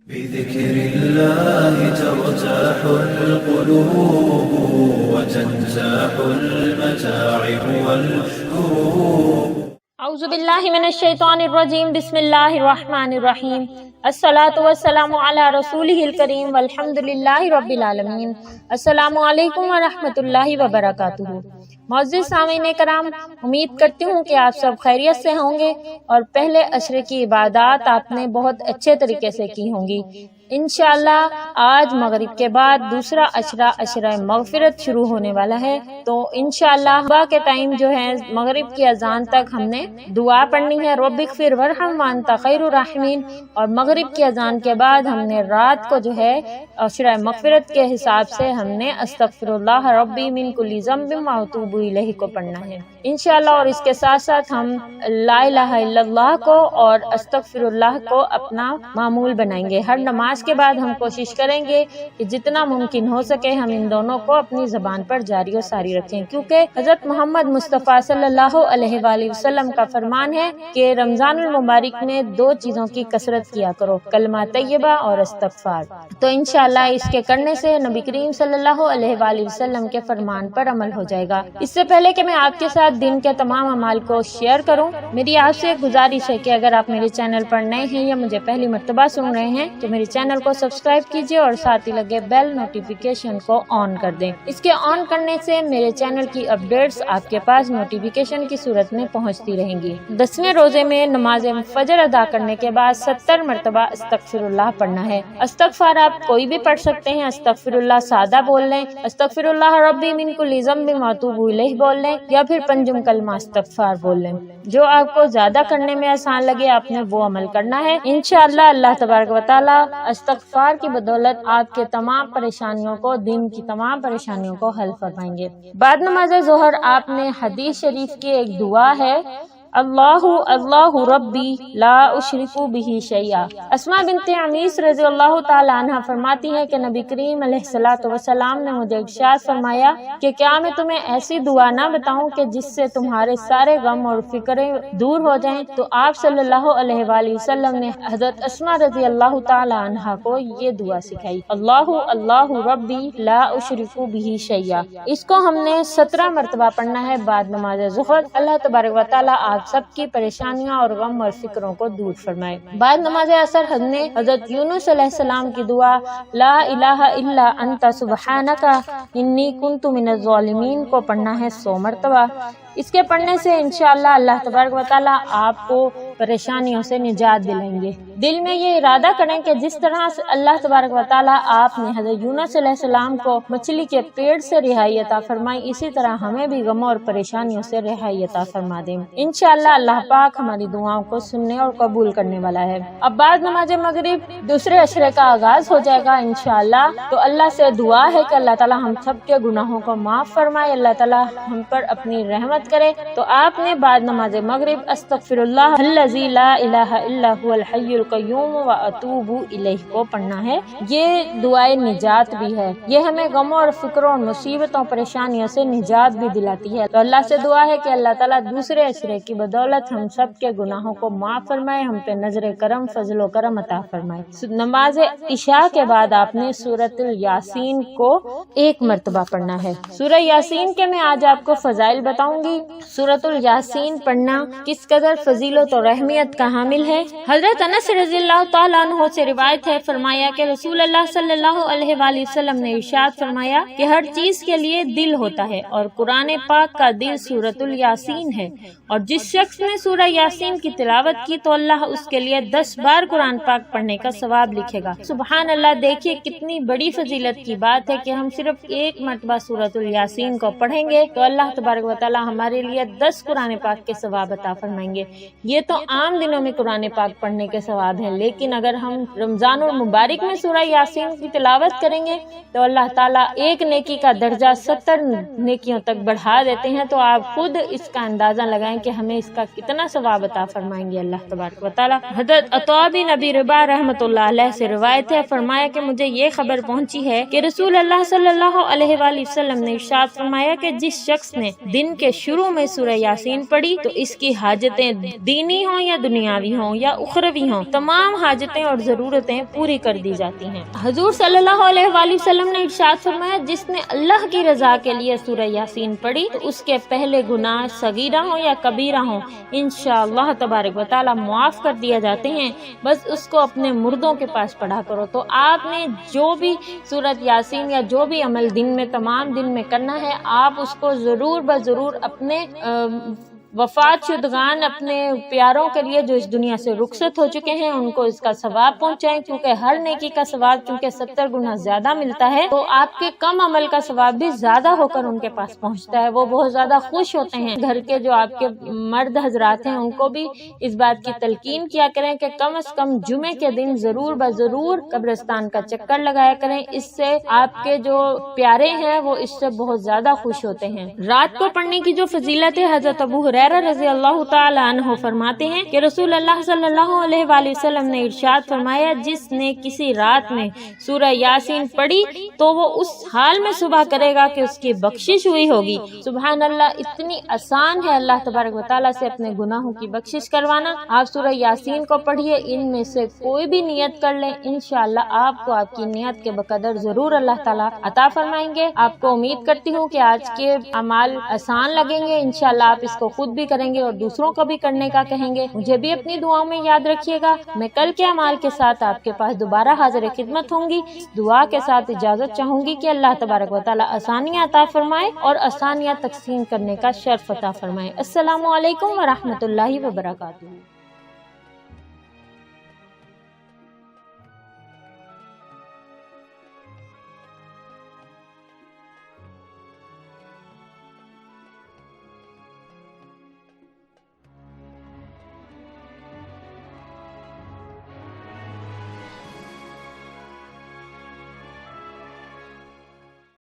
بذكر الله ترتاح القلوب وتنزاح المتاعب والكروب. اعوذ باللہ من الشیطان الرجیم. بسم اللہ الرحمن الرحیم. الصلاۃ والسلام علی رسولہ الکریم والحمد للہ رب العالمین. السلام علیکم ورحمۃ اللہ وبرکاتہ. معزز سامعین کرام، امید کرتی ہوں کہ آپ سب خیریت سے ہوں گے اور پہلے عشرے کی عبادات آپ نے بہت اچھے طریقے سے کی ہوں گی. انشاءاللہ آج مغرب کے بعد دوسرا عشرہ مغفرت شروع ہونے والا ہے، تو انشاءاللہ صبح کے ٹائم جو ہے مغرب کی اذان تک ہم نے دعا پڑھنی ہے، رب اغفر وارحم وانت خیر الراحمین. اور مغرب کی اذان کے بعد ہم نے رات کو جو ہے عشرہ مغفرت کے حساب سے ہم نے استغفر اللہ ربی من کل ذنب واتوب الیہ کو پڑھنا ہے انشاءاللہ. اور اس کے ساتھ ساتھ ہم لا الہ الا اللہ کو اور استغفر اللہ کو اپنا معمول بنائیں گے. ہر نماز کے بعد ہم کوشش کریں گے کہ جتنا ممکن ہو سکے ہم ان دونوں کو اپنی زبان پر جاری و ساری رکھیں، کیونکہ حضرت محمد مصطفیٰ صلی اللہ علیہ وآلہ وسلم کا فرمان ہے کہ رمضان المبارک میں دو چیزوں کی کثرت کیا کرو، کلمہ طیبہ اور استغفار. تو انشاءاللہ اس کے کرنے سے نبی کریم صلی اللہ علیہ وآلہ وسلم کے فرمان پر عمل ہو جائے گا. اس سے پہلے کہ میں آپ کے ساتھ دن کے تمام اعمال کو شیئر کروں، میری آپ سے گزارش ہے کہ اگر آپ میرے چینل پر نئے ہیں یا مجھے پہلی مرتبہ سن رہے ہیں تو میرے چینل کو سبسکرائب کیجیے اور ساتھ ہی لگے بیل نوٹیفیکیشن کو آن کر دیں. اس کے آن کرنے سے میرے چینل کی اپڈیٹس آپ کے پاس نوٹیفیکیشن کی صورت میں پہنچتی رہیں گی. 10ویں روزے میں نماز فجر ادا کرنے کے بعد 70 مرتبہ استغفر اللہ پڑھنا ہے. استغفار آپ کوئی بھی پڑھ سکتے ہیں. استغفر اللہ سادہ بول لیں، استغفر اللہ ربی من کل ذنب واتوب الیہ بول لیں، یا پھر پنجم کلمہ استغفار بول لیں. جو آپ کو زیادہ کرنے میں آسان لگے آپ نے وہ عمل کرنا ہے. انشاءاللہ اللہ تبارک و تعالی استغفار کی بدولت آپ کے تمام پریشانیوں کو، دن کی تمام پریشانیوں کو حل فرمائیں گے. بعد نماز ظہر آپ نے حدیث شریف کی ایک دعا ہے، اللہ اللہ ربی لا اشرک بہ شیئا. اسماء بنت عمیس رضی اللہ تعالی عنہ فرماتی ہیں کہ نبی کریم علیہ الصلوۃ والسلام نے مجھے ارشاد فرمایا کہ کیا میں تمہیں ایسی دعا نہ بتاؤں کہ جس سے تمہارے سارے غم اور فکریں دور ہو جائیں. تو آپ صلی اللہ علیہ وآلہ وسلم نے حضرت اسماء رضی اللہ تعالی عنہ کو یہ دعا سکھائی، اللہ اللہ ربی لا اشرک بہ شیئا. اس کو ہم نے 17 مرتبہ پڑھنا ہے بعد نماز ظہر. اللہ تبارک و تعالی آپ سب کی پریشانیاں اور غم اور فکروں کو دور فرمائے. بعد نماز عصر ہم نے حضرت یونس علیہ السلام کی دعا لا الہ الا انت سبحانک انی کنت من الظالمین کو پڑھنا ہے 100 مرتبہ. اس کے پڑھنے سے انشاءاللہ اللہ تبارک و تعالی آپ کو پریشانیوں سے نجات دلائیں گے. دل میں یہ ارادہ کریں کہ جس طرح سے اللہ تبارک و تعالی آپ نے حضرت یونس علیہ السلام کو مچھلی کے پیٹ سے رہائی عطا فرمائی، اسی طرح ہمیں بھی غموں اور پریشانیوں سے رہائی عطا فرما دیں. انشاءاللہ اللہ پاک ہماری دعاؤں کو سننے اور قبول کرنے والا ہے. اب بعد نماز مغرب دوسرے عشرے کا آغاز ہو جائے گا انشاءاللہ. تو اللہ سے دعا ہے کہ اللہ تعالی ہم سب کے گناہوں کو معاف فرمائے، اللہ تعالی ہم پر اپنی رحمت کرے. تو آپ نے بعد نماز مغرب استغفر اللہ الذی لا الہ الا هو الحی القیوم واتوب الیہ کو پڑھنا ہے. یہ دعائے نجات بھی ہے، یہ ہمیں غموں اور فکروں اور مصیبتوں پریشانیوں سے نجات بھی دلاتی ہے. تو اللہ سے دعا ہے کہ اللہ تعالیٰ دوسرے عشرے کی بدولت ہم سب کے گناہوں کو معاف فرمائے، ہم پہ نظر کرم فضل و کرم عطا فرمائے. نماز عشاء کے بعد آپ نے سورۃ الیاسین کو 1 مرتبہ پڑھنا ہے. سورہ یاسین کے میں آج آپ کو فضائل بتاؤں گی. سورۃ الیاسین پڑھنا کس قدر فضیلت اور اہمیت کا حامل ہے. حضرت انس رضی اللہ تعالیٰ عنہ سے روایت ہے، فرمایا کہ رسول اللہ صلی اللہ علیہ وآلہ وسلم نے ارشاد فرمایا کہ ہر چیز کے لیے دل ہوتا ہے اور قرآن پاک کا دل سورۃ الیاسین ہے، اور جس شخص نے سورہ یاسین کی تلاوت کی تو اللہ اس کے لیے 10 بار قرآن پاک پڑھنے کا ثواب لکھے گا. سبحان اللہ، دیکھیے کتنی بڑی فضیلت کی بات ہے کہ ہم صرف 1 مرتبہ سورۃ الیاسین کو پڑھیں گے تو اللہ تبارک و تعالی ہمارے لیے 10 قرآن پاک کے ثواب عطا فرمائیں گے. یہ تو عام دنوں میں قرآن پاک پڑھنے کے ثواب ہے، لیکن اگر ہم رمضان المبارک میں سورہ یاسین کی تلاوت کریں گے تو اللہ تعالیٰ ایک نیکی کا درجہ 70 نیکیوں تک بڑھا دیتے ہیں. تو آپ خود اس کا اندازہ لگائیں کہ ہمیں اس کا کتنا ثواب عطا فرمائیں گے اللہ تبارک و تعالیٰ. حضرت عطا بن ابی رباح رحمۃ اللہ علیہ سے روایت ہے، فرمایا کہ مجھے یہ خبر پہنچی ہے کہ رسول اللہ صلی اللہ علیہ وآلہ وسلم نے ارشاد فرمایا کہ جس شخص نے دن کے شروع میں سورہ یاسین پڑھی تو اس کی حاجتیں دینی ہوں ہوں یا دنیاوی ہوں یا اخروی ہوں، تمام حاجتیں اور ضرورتیں پوری کر دی جاتی ہیں۔ حضور صلی اللہ علیہ وآلہ وسلم نے ارشاد فرمایا، جس نے اللہ کی رضا کے لیے سورہ یاسین پڑھی تو اس کے پہلے گناہ صغیرہ ہوں یا کبیرہ ہوں انشاءاللہ تبارک و تعالی معاف کر دیا جاتے ہیں، بس اس کو اپنے مردوں کے پاس پڑھا کرو۔ تو آپ نے جو بھی سورۃ یاسین یا جو بھی عمل دن میں تمام دن میں کرنا ہے، آپ اس کو ضرور بضرور اپنے وفات شدگان اپنے پیاروں کے لیے جو اس دنیا سے رخصت ہو چکے ہیں ان کو اس کا ثواب پہنچائیں، کیونکہ ہر نیکی کا ثواب چونکہ 70 گنا زیادہ ملتا ہے، تو آپ کے کم عمل کا ثواب بھی زیادہ ہو کر ان کے پاس پہنچتا ہے، وہ بہت زیادہ خوش ہوتے ہیں۔ گھر کے جو آپ کے مرد حضرات ہیں ان کو بھی اس بات کی تلقین کیا کریں کہ کم از کم جمعے کے دن ضرور بضرور قبرستان کا چکر لگایا کریں، اس سے آپ کے جو پیارے ہیں وہ اس سے بہت زیادہ خوش ہوتے ہیں۔ رات کو پڑھنے کی جو فضیلت ہے، حضرت ابو ہریرہ رضی اللہ تعالی عنہ فرماتے ہیں کہ رسول اللہ صلی اللہ علیہ وآلہ وسلم نے ارشاد فرمایا، جس نے کسی رات میں سورہ یاسین پڑھی تو وہ اس حال میں صبح کرے گا کہ اس کی بخشش ہوئی ہوگی۔ سبحان اللہ، اتنی آسان ہے اللہ تبارک و تعالیٰ سے اپنے گناہوں کی بخشش کروانا۔ آپ سورہ یاسین کو پڑھیے، ان میں سے کوئی بھی نیت کر لیں، انشاءاللہ آپ کو آپ کی نیت کے بقدر ضرور اللہ تعالیٰ عطا فرمائیں گے۔ آپ کو امید کرتی ہوں کہ آج کے اعمال آسان لگیں گے، انشاءاللہ آپ اس کو خود بھی کریں گے اور دوسروں کو بھی کرنے کا کہیں گے۔ مجھے بھی اپنی دعاؤں میں یاد رکھیے گا۔ میں کل کے اعمال کے ساتھ آپ کے پاس دوبارہ حاضر خدمت ہوں گی۔ دعا کے ساتھ اجازت چاہوں گی کہ اللہ تبارک و تعالیٰ آسانیاں عطا فرمائے اور آسانیاں تقسیم کرنے کا شرف عطا فرمائے۔ السلام علیکم ورحمۃ اللہ وبرکاتہ۔